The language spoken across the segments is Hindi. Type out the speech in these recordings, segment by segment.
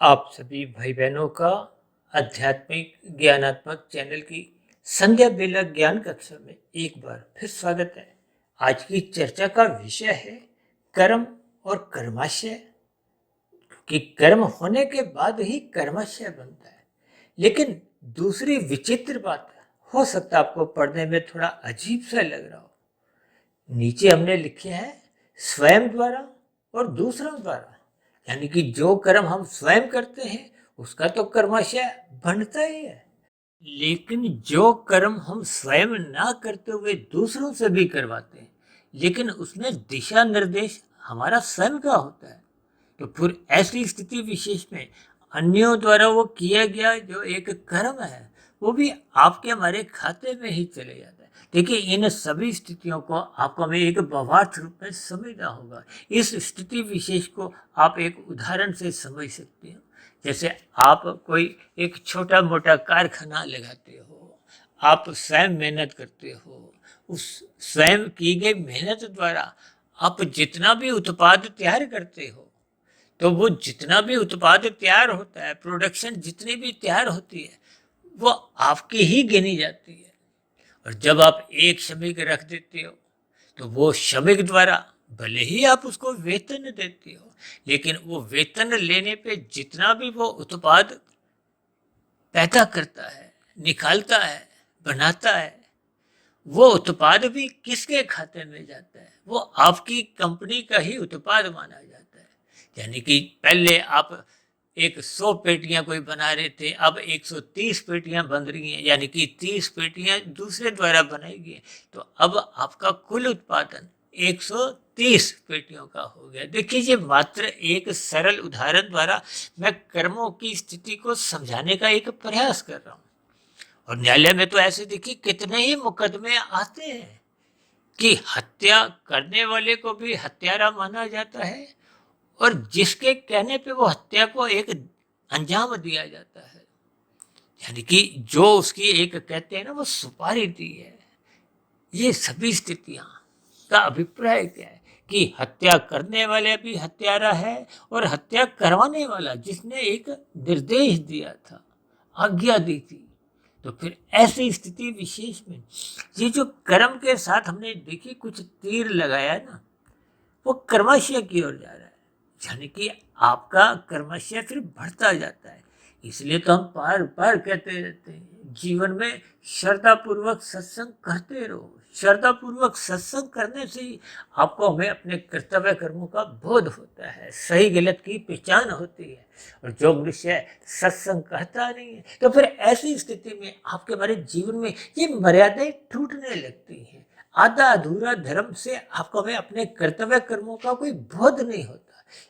आप सभी भाई बहनों का आध्यात्मिक ज्ञानात्मक चैनल की संध्या बेला ज्ञान कक्षा में एक बार फिर स्वागत है। आज की चर्चा का विषय है कर्म और कर्माशय, कि कर्म होने के बाद ही कर्माशय बनता है। लेकिन दूसरी विचित्र बात है, हो सकता है आपको पढ़ने में थोड़ा अजीब सा लग रहा हो। नीचे हमने लिखे हैं स्वयं द्वारा और दूसरों द्वारा, यानी कि जो कर्म हम स्वयं करते हैं उसका तो कर्माशय बनता ही है। लेकिन जो कर्म हम स्वयं ना करते हुए दूसरों से भी करवाते हैं, लेकिन उसमें दिशा निर्देश हमारा स्वयं का होता है, तो फिर ऐसी स्थिति विशेष में अन्यों द्वारा वो किया गया जो एक कर्म है वो भी आपके हमारे खाते में ही चले जाता है। देखिए, इन सभी स्थितियों को आपको हमें एक भावार्थ रूप में समझना होगा। इस स्थिति विशेष को आप एक उदाहरण से समझ सकते हो। जैसे आप कोई एक छोटा मोटा कारखाना लगाते हो, आप स्वयं मेहनत करते हो, उस स्वयं की गई मेहनत द्वारा आप जितना भी उत्पाद तैयार करते हो, तो वो जितना भी उत्पाद तैयार होता है, प्रोडक्शन जितनी भी तैयार होती है, वो आपकी ही गिनी जाती है। और जब आप एक श्रमिक रख देते हो तो वो श्रमिक द्वारा भले ही आप उसको वेतन देते हो, लेकिन वो वेतन लेने पे जितना भी वो उत्पाद पैदा करता है, निकालता है, बनाता है, वो उत्पाद भी किसके खाते में जाता है? वो आपकी कंपनी का ही उत्पाद माना जाता है। यानी कि पहले आप 100 पेटियां कोई बना रहे थे, अब 130 पेटियां बन रही हैं, यानी कि 30 पेटियां दूसरे द्वारा बनाई गई, तो अब आपका कुल उत्पादन 130 पेटियों का हो गया। देखिए, ये मात्र एक सरल उदाहरण द्वारा मैं कर्मों की स्थिति को समझाने का एक प्रयास कर रहा हूँ। और न्यायालय में तो ऐसे देखिए कितने ही मुकदमे आते हैं कि हत्या करने वाले को भी हत्यारा माना जाता है, और जिसके कहने पे वो हत्या को एक अंजाम दिया जाता है, यानी कि जो उसकी एक कहते हैं ना वो सुपारी दी है। ये सभी स्थितियां का अभिप्राय क्या है कि हत्या करने वाले भी हत्यारा है, और हत्या करवाने वाला जिसने एक निर्देश दिया था, आज्ञा दी थी, तो फिर ऐसी स्थिति विशेष में ये जो कर्म के साथ हमने देखी कुछ तीर लगाया है ना, वो कर्माशय की ओर जा रहा है। यानी कि आपका कर्माशय फिर बढ़ता जाता है। इसलिए तो हम बार बार कहते रहते हैं जीवन में श्रद्धा पूर्वक सत्संग करते रहो। श्रद्धा पूर्वक सत्संग करने से ही आपको हमें अपने कर्तव्य कर्मों का बोध होता है, सही गलत की पहचान होती है। और जो मनुष्य सत्संग करता नहीं है, तो फिर ऐसी स्थिति में आपके हमारे जीवन में ये मर्यादाएं टूटने लगती हैं। आधा अधूरा धर्म से आपको हमें अपने कर्तव्य कर्मों का कोई बोध नहीं होता।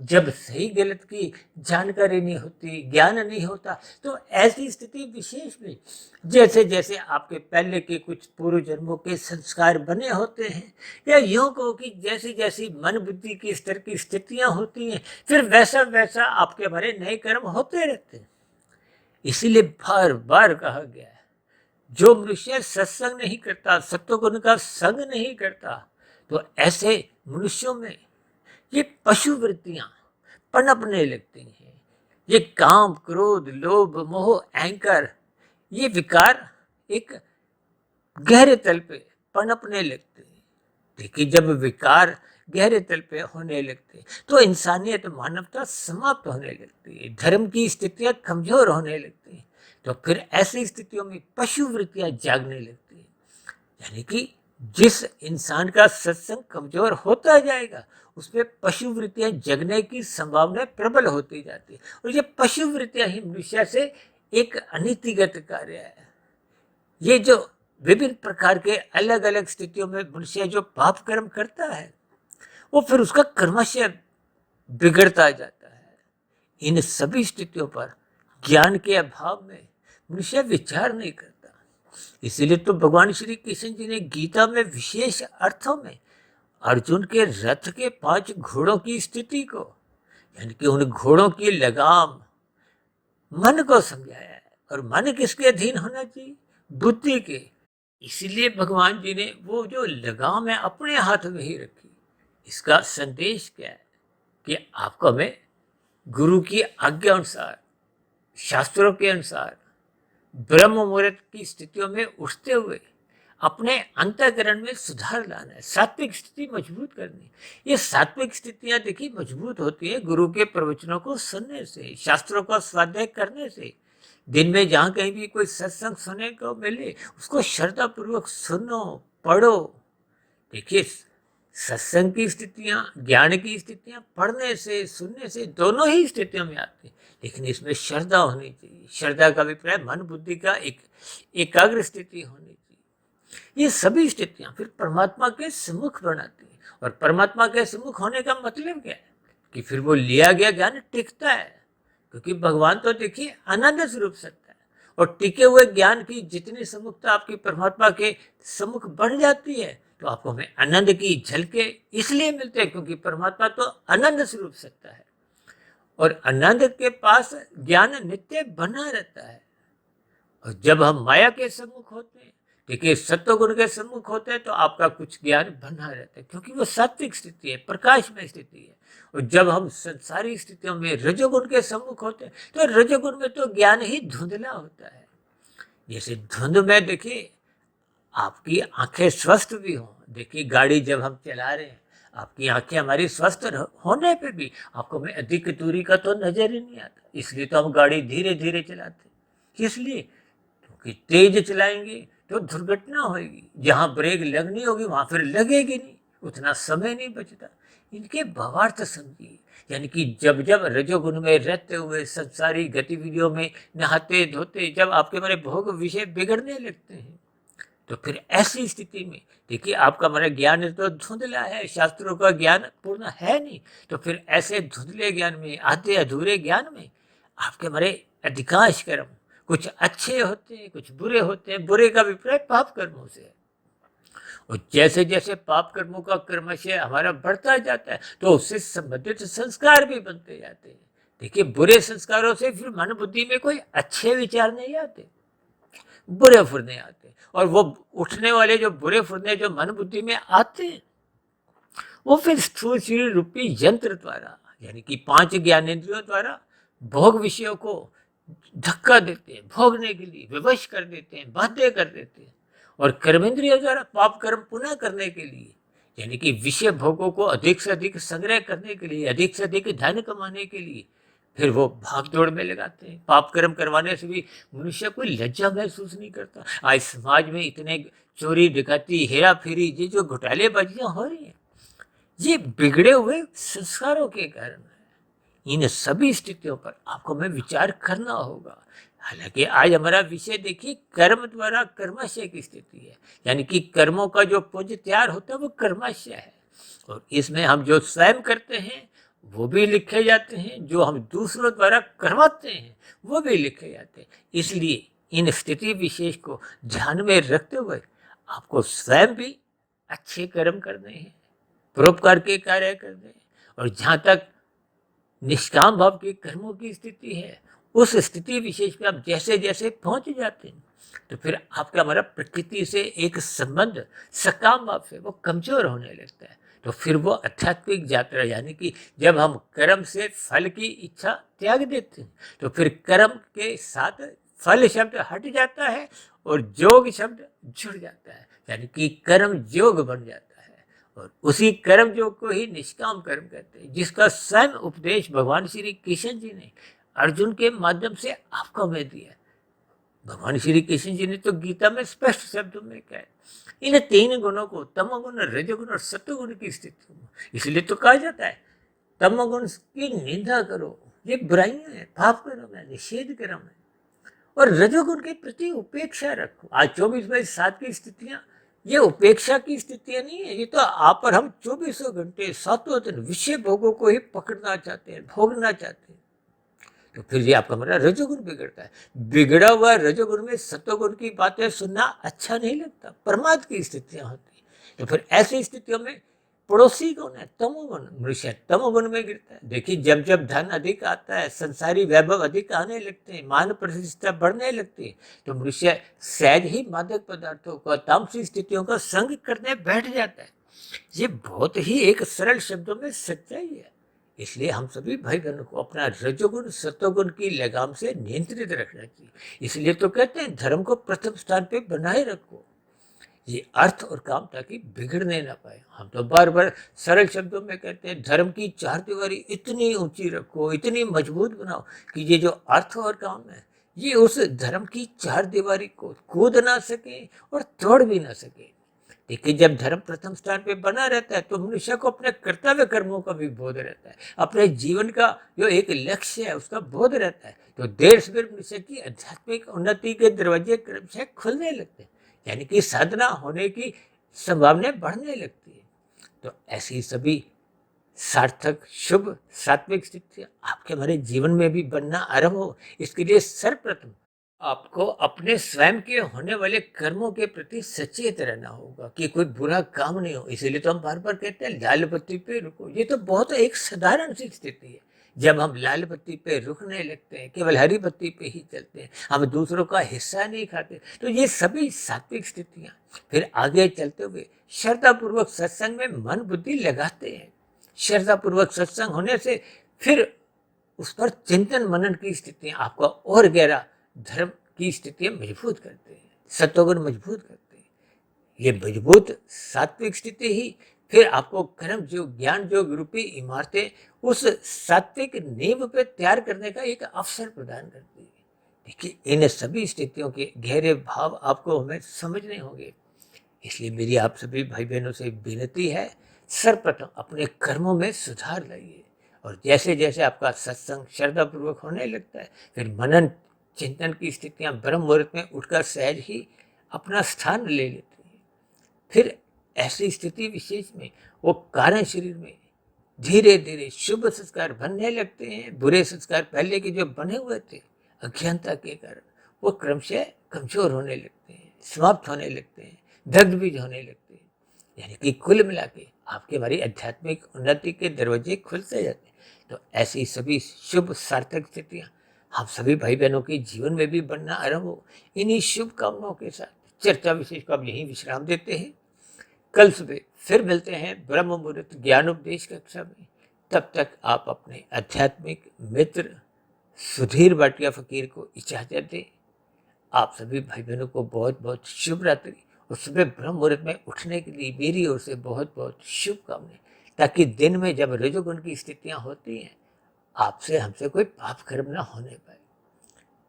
जब सही गलत की जानकारी नहीं होती, ज्ञान नहीं होता, तो ऐसी स्थिति विशेष में जैसे जैसे आपके पहले के कुछ पूर्व जन्मों के संस्कार बने होते हैं, या यूं कहो कि जैसी जैसी मन बुद्धि की स्तर की स्थितियां होती हैं, फिर वैसा वैसा आपके हमारे नए कर्म होते रहते हैं। इसीलिए बार बार कहा गया है, जो मनुष्य सत्संग नहीं करता, सत्वगुण का संग नहीं करता, तो ऐसे मनुष्यों में ये पशु वृत्तियां पनपने लगती हैं। ये काम, क्रोध, लोभ, मोह, अहंकार, ये विकार एक गहरे तल पे पनपने लगते हैं। देखिए, जब विकार गहरे तल पे होने लगते हैं तो इंसानियत, मानवता समाप्त होने लगती है, धर्म की स्थितियां कमजोर होने लगती हैं। तो फिर ऐसी स्थितियों में पशु वृत्तियां जागने लगती है। यानी कि जिस इंसान का सत्संग कमजोर होता जाएगा, उसमें पशु वृत्तियां जगने की संभावना प्रबल होती जाती है। और ये पशु वृत्तियां ही मनुष्य से एक अनीतिगत कार्य है। ये जो विभिन्न प्रकार के अलग अलग स्थितियों में मनुष्य जो पाप कर्म करता है, वो फिर उसका कर्माशय बिगड़ता जाता है। इन सभी स्थितियों पर ज्ञान के अभाव में मनुष्य विचार नहीं करता। इसीलिए तो भगवान श्री कृष्ण जी ने गीता में विशेष अर्थों में अर्जुन के रथ के 5 घोड़ों की स्थिति को, यानी कि उन घोड़ों की लगाम, मन को समझाया है। और मन किसके अधीन होना चाहिए? बुद्धि के। इसलिए भगवान जी ने वो जो लगाम है अपने हाथ में ही रखी। इसका संदेश क्या है कि आपको हमें गुरु की आज्ञा अनुसार, शास्त्रों के अनुसार ब्रह्म मुहूर्त की स्थितियों में उठते हुए अपने अंतःकरण में सुधार लाना है, सात्विक स्थिति मजबूत करनी है। ये सात्विक स्थितियां देखिए मजबूत होती है गुरु के प्रवचनों को सुनने से, शास्त्रों का स्वाध्याय करने से। दिन में जहाँ कहीं भी कोई सत्संग सुनने को मिले उसको श्रद्धा पूर्वक सुनो, पढ़ो। देखिए सत्संग की स्थितियां, ज्ञान की स्थितियां पढ़ने से, सुनने से दोनों ही स्थितियों में आती है, लेकिन इसमें श्रद्धा होनी चाहिए। श्रद्धा का अभिप्राय मन बुद्धि का एक एकाग्र स्थिति होनी चाहिए। ये सभी स्थितियां फिर परमात्मा के सम्मुख बनाती है। और परमात्मा के सम्मुख होने का मतलब क्या है कि फिर वो लिया गया ज्ञान टिकता है, क्योंकि भगवान तो देखिए आनंद स्वरूप सत्ता है। और टिके हुए ज्ञान की जितनी सम्मुखता आपकी परमात्मा के सम्मुख बढ़ जाती है तो आपको हमें आनंद की झलके इसलिए मिलते हैं क्योंकि परमात्मा तो आनंद स्वरूप सत्ता है। और आनंद के पास ज्ञान नित्य बना रहता है। और जब हम माया के सम्मुख होते हैं, देखिए सत्वगुण के सम्मुख होते हैं, तो आपका कुछ ज्ञान बना रहता है, क्योंकि वो सात्विक स्थिति है, प्रकाश में स्थिति है। और जब हम संसारी स्थितियों में रजोगुण के सम्मुख होते हैं तो रजोगुण में तो ज्ञान ही धुंधला होता है। जैसे धुंध में देखिए आपकी आंखें स्वस्थ भी हों, देखिए गाड़ी जब हम चला रहे हैं आपकी आंखें हमारी स्वस्थ होने पे भी आपको में अधिक दूरी का तो नजर ही नहीं आता, इसलिए तो हम गाड़ी धीरे धीरे चलाते हैं। इसलिए क्योंकि तेज चलाएंगे तो दुर्घटना होगी, जहाँ ब्रेक लगनी होगी वहां फिर लगेगी नहीं, उतना समय नहीं बचता। इनके भावार्थ समझिए, यानी कि जब जब रजोगुण में रहते हुए संसारी गतिविधियों में नहाते धोते जब आपके हमारे भोग विषय बिगड़ने लगते हैं तो फिर ऐसी स्थिति में देखिए आपका हमारा ज्ञान तो धुंधला है, शास्त्रों का ज्ञान पूर्ण है नहीं। तो फिर ऐसे धुंधले ज्ञान में, आधे अधूरे ज्ञान में आपके हमारे अधिकांश कर्म कुछ अच्छे होते हैं, कुछ बुरे होते हैं। बुरे का अभिप्राय पाप कर्मों से है। और जैसे जैसे पाप कर्मों का क्रमशः हमारा बढ़ता जाता है तो उससे संबंधित संस्कार भी बनते जाते हैं। देखिए बुरे संस्कारों से फिर मन बुद्धि में कोई अच्छे विचार नहीं आते, बुरे फुरने आते। और वो उठने वाले जो बुरे फुरने जो मन बुद्धि में आते हैं वो फिर स्थूल शरीर रूपी यंत्र द्वारा, यानी कि 5 ज्ञानेंद्रियों द्वारा भोग विषयों को धक्का देते हैं, भोगने के लिए विवश कर देते हैं, बाध्य कर देते हैं। और कर्मेंद्रियों द्वारा पाप कर्म पुनः करने के लिए, यानी कि विषय भोगों को अधिक से अधिक संग्रह करने के लिए, अधिक से अधिक धन कमाने के लिए फिर वो भाग दौड़ में लगाते हैं। पाप कर्म करवाने से भी मनुष्य कोई लज्जा महसूस नहीं करता। आज समाज में इतने चोरी डकैती हेरा फेरी ये जो घोटालेबाजियां हो रही हैं ये बिगड़े हुए संस्कारों के कारण है। इन सभी स्थितियों पर आपको हमें विचार करना होगा। हालांकि आज हमारा विषय देखिए कर्म द्वारा कर्माशय की स्थिति है, यानी कि कर्मों का जो पुंज तैयार होता है वो कर्माशय है। और इसमें हम जो स्वयं करते हैं वो भी लिखे जाते हैं, जो हम दूसरों द्वारा करवाते हैं वो भी लिखे जाते हैं। इसलिए इन स्थिति विशेष को ध्यान में रखते हुए आपको स्वयं भी अच्छे कर्म करने हैं, परोपकार के कार्य करने हैं। और जहाँ तक निष्काम भाव के कर्मों की स्थिति है उस स्थिति विशेष में आप जैसे जैसे पहुंच जाते हैं तो फिर आपका हमारा प्रकृति से एक संबंध सकाम भाव से वो कमजोर होने लगता है। तो फिर वो आध्यात्मिक यात्रा, यानी कि जब हम कर्म से फल की इच्छा त्याग देते हैं तो फिर कर्म के साथ फल शब्द हट जाता है और योग शब्द जुड़ जाता है, यानी कि कर्म योग बन जाता है। और उसी कर्म योग को ही निष्काम कर्म कहते हैं, जिसका स्वयं उपदेश भगवान श्री कृष्ण जी ने अर्जुन के माध्यम से आपको हमें दिया। भगवान श्री कृष्ण जी ने तो गीता में स्पष्ट शब्दों में कहा इन 3 गुणों को, तमोगुण, रजोगुण और सत्वगुण की स्थिति में, इसलिए तो कहा जाता है तमोगुण की निंदा करो, ये बुराइयां है, पाप कर्म है, निषेध कर्म है। और रजोगुण के प्रति उपेक्षा रखो। आज 24/7 की स्थितियां ये उपेक्षा की स्थितियां नहीं है, ये तो आप और हम 24 घंटे 7 दिन विषय भोगों को ही पकड़ना चाहते हैं, भोगना चाहते हैं। तो फिर ये आपका हमारा रजोगुण बिगड़ता है। बिगड़ा हुआ रजोगुण में सत्वगुण की बातें सुनना अच्छा नहीं लगता, प्रमाद की स्थितियां होती है। तो फिर ऐसी स्थितियों में पड़ोसी कौन है? तमोगुण। मनुष्य तमोगुण में गिरता है। देखिए जब जब धन अधिक आता है, संसारी वैभव अधिक आने लगते हैं, मान प्रतिष्ठा बढ़ने लगती है तो मनुष्य सहज ही मादक पदार्थों का, तामसिक स्थितियों का संग करने बैठ जाता है। ये बहुत ही एक सरल शब्दों में सच्चाई है। इसलिए हम सभी भाई बहनों को अपना रजोगुण सतोगुण की लगाम से नियंत्रित रखना चाहिए। इसलिए तो कहते हैं धर्म को प्रथम स्थान पे बनाए रखो, ये अर्थ और काम ताकि बिगड़ने ना पाए। हम तो बार बार सरल शब्दों में कहते हैं धर्म की चार दीवारी इतनी ऊंची रखो, इतनी मजबूत बनाओ कि ये जो अर्थ और काम है ये उस धर्म की चार दीवारी को कूद ना सके और तोड़ भी ना सके। देखिए, जब धर्म प्रथम स्थान पे बना रहता है तो मनुष्य को अपने कर्तव्य कर्मों का भी बोध रहता है, अपने जीवन का जो एक लक्ष्य है उसका बोध रहता है। तो देर सवेर मनुष्य की आध्यात्मिक उन्नति के दरवाजे क्रमशः खुलने लगते हैं, यानी कि साधना होने की संभावनाएं बढ़ने लगती है। तो ऐसी सभी सार्थक शुभ सात्विक स्थिति आपके हमारे जीवन में भी बनना आरंभ हो, इसके लिए सर्वप्रथम आपको अपने स्वयं के होने वाले कर्मों के प्रति सचेत रहना होगा कि कोई बुरा काम नहीं हो। इसीलिए तो हम बार बार कहते हैं लाल बत्ती पे रुको। ये तो बहुत एक साधारण सी स्थिति है। जब हम लाल बत्ती पे रुकने लगते हैं, केवल हरी बत्ती पे ही चलते हैं, हम दूसरों का हिस्सा नहीं खाते, तो ये सभी सात्विक स्थितियां फिर आगे चलते हुए श्रद्धापूर्वक सत्संग में मन बुद्धि लगाते हैं। श्रद्धापूर्वक सत्संग होने से फिर उस पर चिंतन मनन की स्थितियां आपको और गहरा धर्म की स्थितियां मजबूत करते हैं, सत्वगुण मजबूत करते हैं। ये मजबूत सात्विक स्थिति ही फिर आपको कर्म जो ज्ञान जो रूपी इमारतें उस सात्विक नींव पे तैयार करने का एक अवसर प्रदान करती है। देखिए, इन सभी स्थितियों के गहरे भाव आपको हमें समझने होंगे। इसलिए मेरी आप सभी भाई बहनों से विनती है, सर्वप्रथम अपने कर्मों में सुधार लाइए। और जैसे जैसे आपका सत्संग श्रद्धापूर्वक होने लगता है, फिर मनन चिंतन की स्थितियां ब्रह्म मुहूर्त में उठकर सहज ही अपना स्थान ले लेती हैं। फिर ऐसी स्थिति विशेष में वो कारण शरीर में धीरे धीरे शुभ संस्कार बनने लगते हैं। बुरे संस्कार पहले के जो बने हुए थे अज्ञानता के कारण वो क्रमशः कमजोर होने लगते हैं, समाप्त होने लगते हैं, दग्ध बीज होने लगते हैं। यानी कि कुल मिला के आपके हमारी आध्यात्मिक उन्नति के दरवाजे खुलते जाते हैं। तो ऐसी सभी शुभ सार्थक स्थितियां हम सभी भाई बहनों के जीवन में भी बनना आरंभ हो। इन्हीं शुभ कामनाओं के साथ चर्चा विशेष को अब यहीं विश्राम देते हैं। कल सुबह फिर मिलते हैं ब्रह्म मुहूर्त ज्ञानोपदेश कक्षा में। तब तक आप अपने आध्यात्मिक मित्र सुधीर भाटिया फकीर को इजाजत दें। आप सभी भाई बहनों को बहुत बहुत शुभ रात्रि और सुबह ब्रह्म मुहूर्त में उठने के लिए मेरी ओर से बहुत बहुत शुभकामनाएं, ताकि दिन में जब रजोगुण की स्थितियां होती हैं आपसे हमसे कोई पाप कर्म ना होने पाए।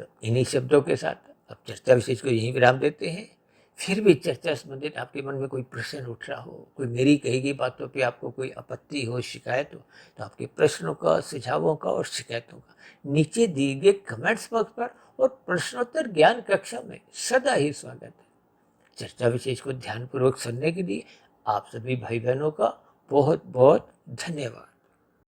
तो इन्हीं शब्दों के साथ अब चर्चा विशेष को यहीं विराम देते हैं। फिर भी चर्चा संबंधित आपके मन में कोई प्रश्न उठ रहा हो, कोई मेरी कही गई बातों पे आपको कोई आपत्ति हो, शिकायत हो, तो आपके प्रश्नों का, सुझावों का और शिकायतों का नीचे दिए गए कमेंट्स बॉक्स पर और प्रश्नोत्तर ज्ञान कक्षा में सदा ही स्वागत है। चर्चा विशेष को ध्यानपूर्वक सुनने के लिए आप सभी भाई बहनों का बहुत बहुत धन्यवाद।